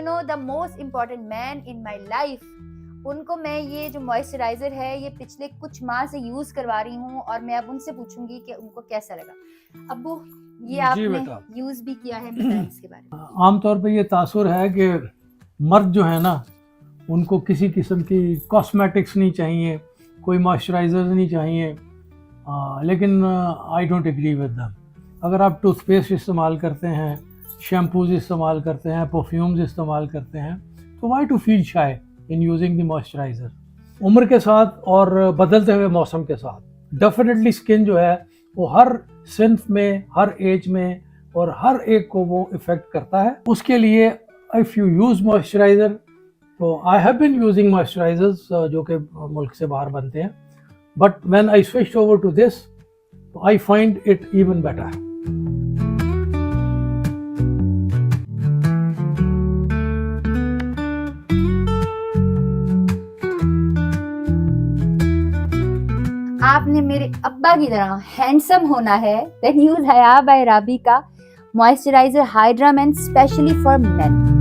You know the most important man in my life, उनको मैं ये जो मॉइस्चराइजर है ये पिछले कुछ माह से यूज करवा रही हूँ और मैं अब उनसे पूछूंगी कि उनको कैसा लगा। अब्बू ये जी आपने बेटा। यूज भी किया है, बताएं इसके बारे में। आमतौर पे ये तासुर है कि मर्द जो है ना उनको किसी किस्म की कॉस्मेटिक्स नहीं चाहिए, कोई मॉइस्चराइजर नहीं चाहिए, लेकिन I don't agree with them. अगर आप टूथपेस्ट इस्तेमाल करते हैं, शैम्पूज इस्तेमाल करते हैं, परफ्यूम्स इस्तेमाल करते हैं, तो why to feel shy in using the moisturiser. उम्र के साथ और बदलते हुए मौसम के साथ डेफिनेटली स्किन जो है वो हर सिंफ में, हर एज में और हर एक को वो इफ़ेक्ट करता है। उसके लिए इफ़ यू यूज़ मॉइस्चराइज़र, तो I have been using moisturisers जो कि मुल्क से बाहर बनते हैं, but when I switched over to this I find it even better. आपने मेरे अब्बा की तरह हैंडसम होना है, then use Haya by Rabi का moisturiser hydra men specially for main.